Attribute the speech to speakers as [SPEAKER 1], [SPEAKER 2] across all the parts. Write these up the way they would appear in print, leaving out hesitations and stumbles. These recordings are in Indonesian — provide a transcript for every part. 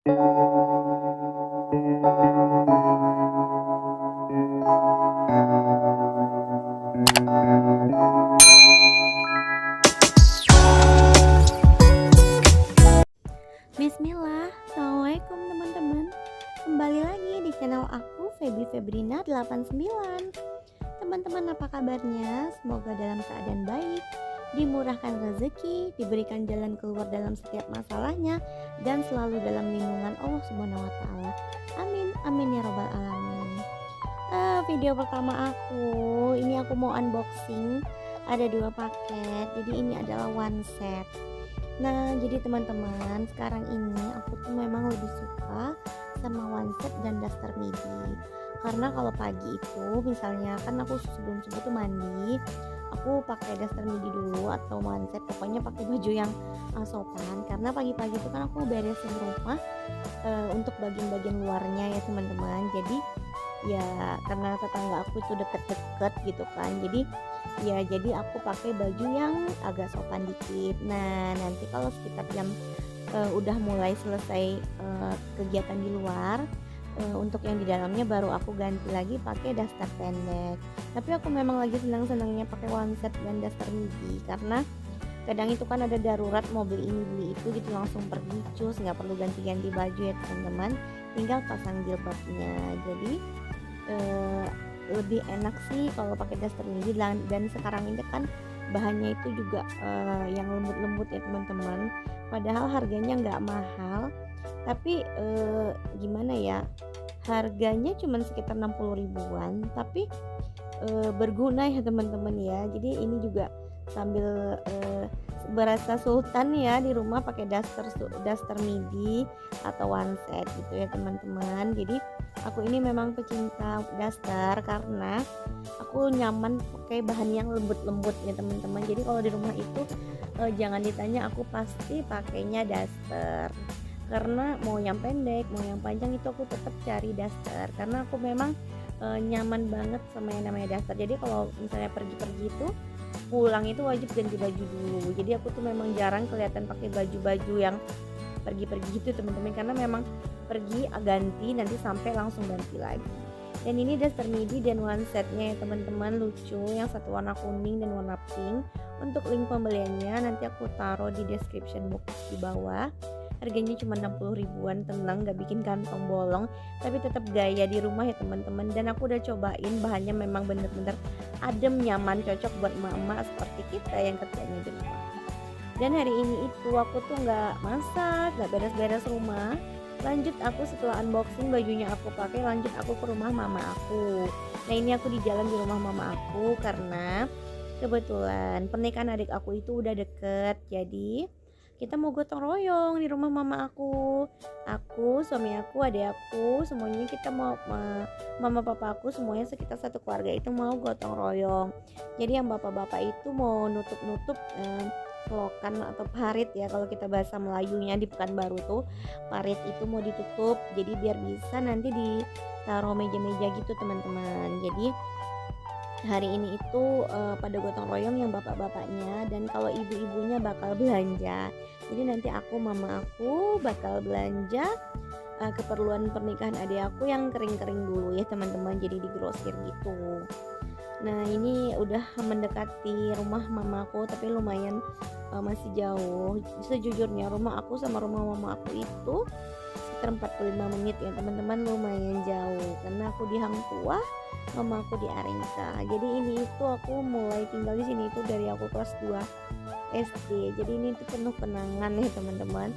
[SPEAKER 1] Bismillah, Assalamualaikum teman-teman. Kembali lagi di channel aku Feby Febrina 89. Teman-teman apa kabarnya? Semoga dalam keadaan baik, dimurahkan rezeki, diberikan jalan keluar dalam setiap masalahnya, dan selalu dalam lindungan Allah Subhanahu wa taala. Amin, amin ya robbal alamin. Video pertama ini aku mau unboxing. Ada 2 paket. Jadi ini adalah one set. Nah, jadi teman-teman, sekarang ini aku tuh memang lebih suka sama one set dan daster midi. Karena kalau pagi itu misalnya kan aku sebelum subuh tuh mandi, aku pakai daster midi dulu atau one set, pokoknya pakai baju yang sopan. Karena pagi-pagi itu kan aku beresin rumah untuk bagian-bagian luarnya ya teman-teman. Jadi ya karena tetangga aku itu deket-deket gitu kan, jadi aku pakai baju yang agak sopan dikit. Nah nanti kalau sekitar jam udah mulai selesai kegiatan di luar, untuk yang di dalamnya baru aku ganti lagi pakai daster pendek. Tapi aku memang lagi senang-senangnya pakai one set dan daster midi, karena kadang itu kan ada darurat mau beli ini beli itu gitu, langsung pergi cus, nggak perlu ganti-ganti baju ya teman-teman, tinggal pasang jilbabnya. Jadi lebih enak sih kalau pakai daster midi, dan sekarang ini kan bahannya itu juga yang lembut-lembut ya teman-teman. Padahal harganya nggak mahal, tapi gimana ya, harganya cuma sekitar 60 ribuan, tapi berguna ya teman-teman ya. Jadi ini juga sambil berasa sultan ya di rumah pakai daster midi atau one set gitu ya teman-teman. Jadi aku ini memang pecinta daster karena aku nyaman pakai bahan yang lembut-lembut ya teman-teman. Jadi kalau di rumah itu jangan ditanya, aku pasti pakainya daster. Karena mau yang pendek mau yang panjang itu aku tetap cari daster, karena aku memang nyaman banget sama yang namanya daster. Jadi kalau misalnya pergi-pergi itu pulang itu wajib ganti baju dulu. Jadi aku tuh memang jarang kelihatan pakai baju-baju yang pergi-pergi gitu teman-teman, karena memang pergi ganti nanti sampai langsung ganti lagi. Dan ini daster midi dan one setnya ya teman-teman, lucu, yang satu warna kuning dan warna pink. Untuk link pembeliannya nanti aku taruh di description box di bawah. Harganya cuma 60 ribuan, tenang, gak bikin kantong bolong, tapi tetap gaya di rumah ya teman-teman. Dan aku udah cobain, bahannya memang bener-bener adem, nyaman, cocok buat emak-emak seperti kita yang kerjanya di rumah. Dan hari ini itu aku tuh gak masak, gak beres-beres rumah. Lanjut aku setelah unboxing bajunya aku pakai, lanjut aku ke rumah mama aku. Nah ini aku di jalan di rumah mama aku karena kebetulan pernikahan adik aku itu udah deket. Jadi kita mau gotong royong di rumah mama aku, suami aku, adik aku, semuanya kita mau mama papa aku semuanya sekitar satu keluarga itu mau gotong royong. Jadi yang bapak-bapak itu mau nutup selokan atau parit ya kalau kita bahasa Melayunya di Pekanbaru tuh, parit itu mau ditutup, jadi biar bisa nanti ditaruh meja-meja gitu teman-teman. Jadi hari ini itu pada gotong royong yang bapak-bapaknya, dan kalau ibu-ibunya bakal belanja. Jadi nanti mama aku bakal belanja keperluan pernikahan adik aku yang kering-kering dulu ya teman-teman, jadi digrosir gitu. Nah ini udah mendekati rumah mamaku, tapi lumayan masih jauh. Sejujurnya rumah aku sama rumah mama aku itu sekitar 45 menit ya teman-teman, lumayan jauh karena aku di Hang Tuah, mama aku di Arengka. Jadi ini itu aku mulai tinggal di sini itu dari aku kelas 2 SD. Jadi ini tuh penuh kenangan ya teman-teman.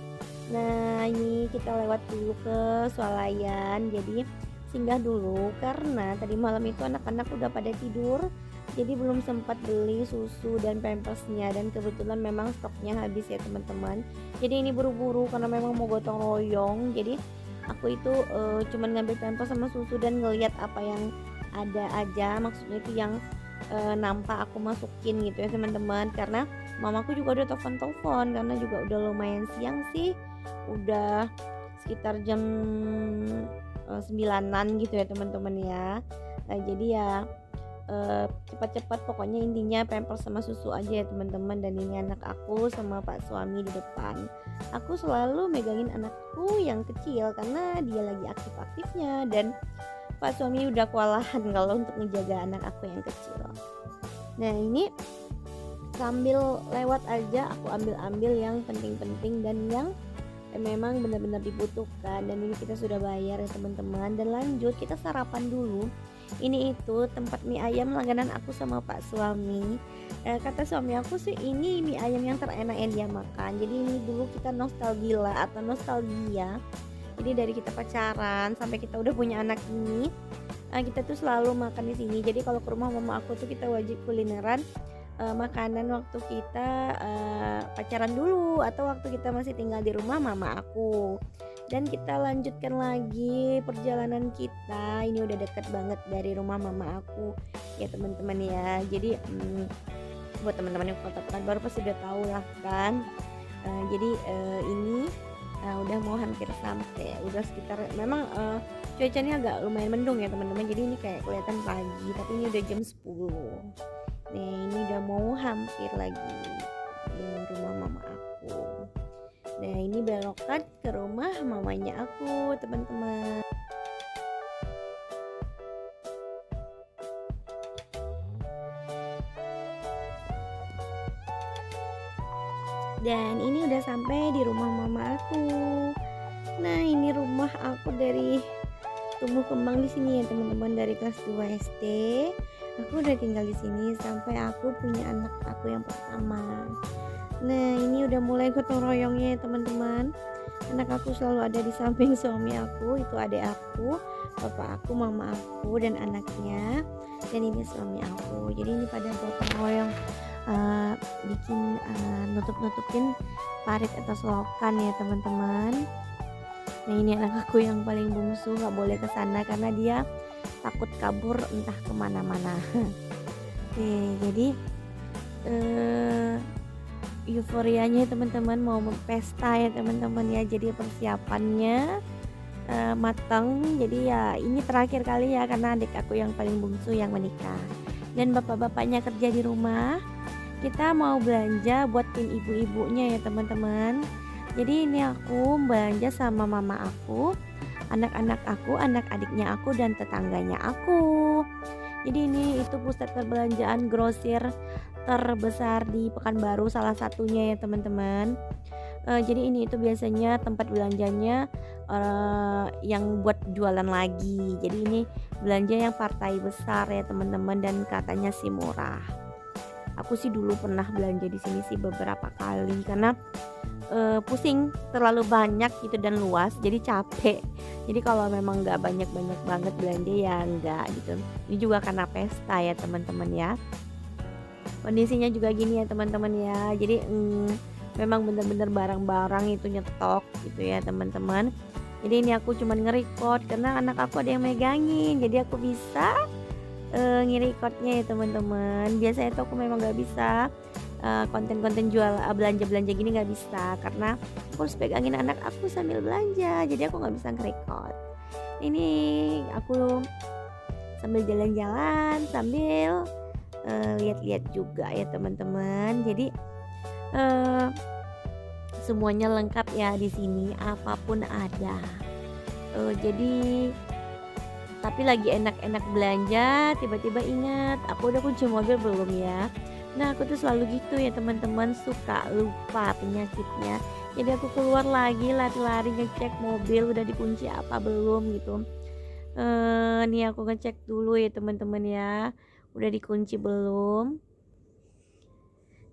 [SPEAKER 1] Nah ini kita lewat dulu ke swalayan, jadi singgah dulu karena tadi malam itu anak-anak udah pada tidur, jadi belum sempat beli susu dan pampersnya, dan kebetulan memang stoknya habis ya teman-teman. Jadi ini buru-buru karena memang mau gotong royong. Jadi aku itu cuman ngambil pampers sama susu dan ngelihat apa yang ada aja, maksudnya itu yang nampak aku masukin gitu ya teman-teman. Karena mamaku juga udah telepon karena juga udah lumayan siang sih, udah sekitar jam 9-an gitu ya teman-teman ya. Nah, jadi ya cepat-cepat, pokoknya intinya pampers sama susu aja ya teman-teman. Dan ini anak aku sama pak suami di depan. Aku selalu megangin anakku yang kecil karena dia lagi aktif-aktifnya, dan pak suami udah kewalahan kalau untuk menjaga anak aku yang kecil. Nah ini sambil lewat aja aku ambil yang penting-penting dan yang memang benar-benar dibutuhkan. Dan ini kita sudah bayar ya teman-teman. Dan lanjut kita sarapan dulu. Ini itu tempat mie ayam langganan aku sama pak suami. Kata suami aku sih ini mie ayam yang terenak yang dia makan. Jadi ini dulu kita nostalgia. Jadi dari kita pacaran sampai kita udah punya anak ini, kita tuh selalu makan di sini. Jadi kalau ke rumah mama aku tuh kita wajib kulineran makanan waktu kita pacaran dulu atau waktu kita masih tinggal di rumah mama aku. Dan kita lanjutkan lagi perjalanan kita. Ini udah deket banget dari rumah mama aku ya teman-teman ya. Jadi buat teman-teman yang kota Pekanbaru pasti udah tahu lah kan. Jadi ini udah mau hampir sampai. Udah sekitar memang cuacanya agak lumayan mendung ya teman-teman. Jadi ini kayak kelihatan pagi tapi ini udah jam 10. Nih ini udah mau hampir lagi di rumah mama aku. Nah ini belokan ke rumah mamanya aku teman-teman. Dan ini udah sampai di rumah mama aku. Nah ini rumah aku dari tumbuh kembang di sini ya teman-teman, dari kelas 2 SD. Aku udah tinggal di sini sampai aku punya anak aku yang pertama. Nah ini udah mulai gotong royongnya ya teman-teman. Anak aku selalu ada di samping suami aku, itu adik aku, bapak aku, mama aku, dan anaknya. Dan ini suami aku. Jadi ini pada gotong royong bikin nutup-nutupin parit atau selokan ya teman-teman. Nah ini anak aku yang paling bungsu, nggak boleh kesana karena dia takut kabur entah kemana-mana. Jadi euforianya teman-teman mau pesta ya teman-teman ya. Jadi persiapannya matang. Jadi ya ini terakhir kali ya karena adik aku yang paling bungsu yang menikah dan bapak-bapaknya kerja di rumah. Kita mau belanja buat tim ibu-ibunya ya teman-teman. Jadi ini aku belanja sama mama aku, anak-anak aku, anak adiknya aku, dan tetangganya aku. Jadi ini itu pusat perbelanjaan grosir terbesar di Pekanbaru salah satunya ya teman-teman. Jadi ini itu biasanya tempat belanjanya yang buat jualan lagi. Jadi ini belanja yang partai besar ya teman-teman, dan katanya sih murah. Aku sih dulu pernah belanja di sini sih beberapa kali karena pusing, terlalu banyak gitu dan luas jadi capek. Jadi kalau memang nggak banyak-banyak banget belanja ya enggak gitu. Ini juga karena pesta ya teman-teman ya. Kondisinya juga gini ya teman-teman ya. Jadi memang bener-bener barang-barang itu nyetok gitu ya teman-teman. Jadi ini aku cuman nge-record karena anak aku ada yang megangin, jadi aku bisa nge-recordnya ya teman-teman. Biasanya tuh aku memang nggak bisa konten-konten jual belanja-belanja gini nggak bisa karena aku harus pegangin anak aku sambil belanja, jadi aku nggak bisa nge-record. Ini aku sambil jalan-jalan sambil lihat-lihat juga ya teman-teman. Jadi semuanya lengkap ya di sini, apapun ada. Jadi tapi lagi enak-enak belanja, tiba-tiba ingat aku udah kunci mobil belum ya. Nah aku tuh selalu gitu ya teman-teman, suka lupa penyakitnya. Jadi aku keluar lagi lari-lari ngecek mobil udah dikunci apa belum gitu. Nih aku ngecek dulu ya teman-teman ya, udah dikunci belum.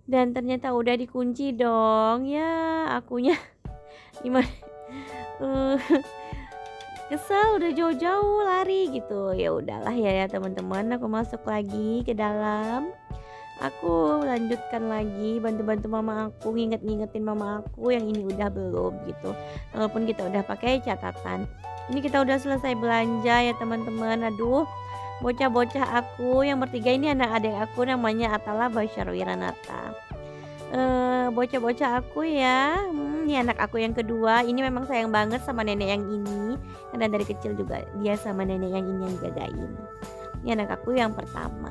[SPEAKER 1] Dan ternyata udah dikunci dong ya, akunya gimana? Kesel udah jauh-jauh lari gitu. Ya udahlah ya teman-teman, aku masuk lagi ke dalam. Aku lanjutkan lagi bantu-bantu mama aku, ngingetin mama aku yang ini udah belum gitu. Walaupun kita udah pakai catatan. Ini kita udah selesai belanja ya teman-teman. Aduh, bocah-bocah aku yang bertiga ini anak adik aku namanya Atala Basyar Wiranata. Bocah-bocah aku ya, ini anak aku yang kedua. Ini memang sayang banget sama nenek yang ini karena dari kecil juga dia sama nenek yang ini yang jagain. Ini anak aku yang pertama.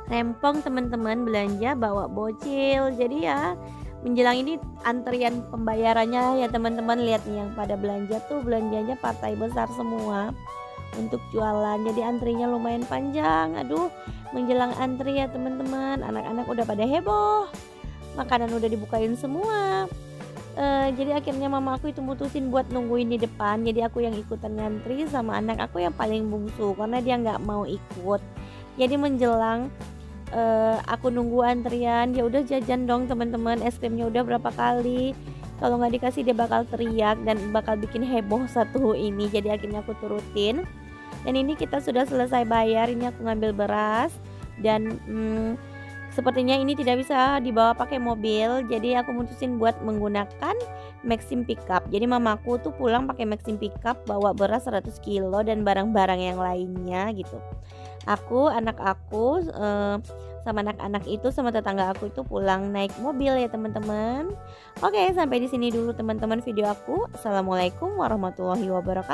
[SPEAKER 1] Rempong teman-teman, belanja bawa bocil. Jadi ya menjelang ini antrian pembayarannya ya teman-teman, lihat nih yang pada belanja tuh belanjanya partai besar semua untuk jualan. Jadi antrinya lumayan panjang. Aduh, menjelang antri ya teman-teman, anak-anak udah pada heboh. Makanan udah dibukain semua. Jadi akhirnya mama aku itu mutusin buat nungguin di depan. Jadi aku yang ikutan ngantri sama anak aku yang paling bungsu karena dia nggak mau ikut. Jadi menjelang aku nunggu antrian, dia udah jajan dong teman-teman, es krimnya udah berapa kali. Kalau nggak dikasih dia bakal teriak dan bakal bikin heboh satu ini. Jadi akhirnya aku turutin. Dan ini kita sudah selesai bayar. Ini aku ngambil beras dan sepertinya ini tidak bisa dibawa pakai mobil. Jadi aku mutusin buat menggunakan Maxim Pickup. Jadi mamaku tuh pulang pakai Maxim Pickup, bawa beras 100 kilo dan barang-barang yang lainnya gitu. Aku, anak aku sama anak-anak itu sama tetangga aku itu pulang naik mobil ya teman-teman. Oke, sampai di sini dulu teman-teman video aku. Assalamualaikum warahmatullahi wabarakatuh.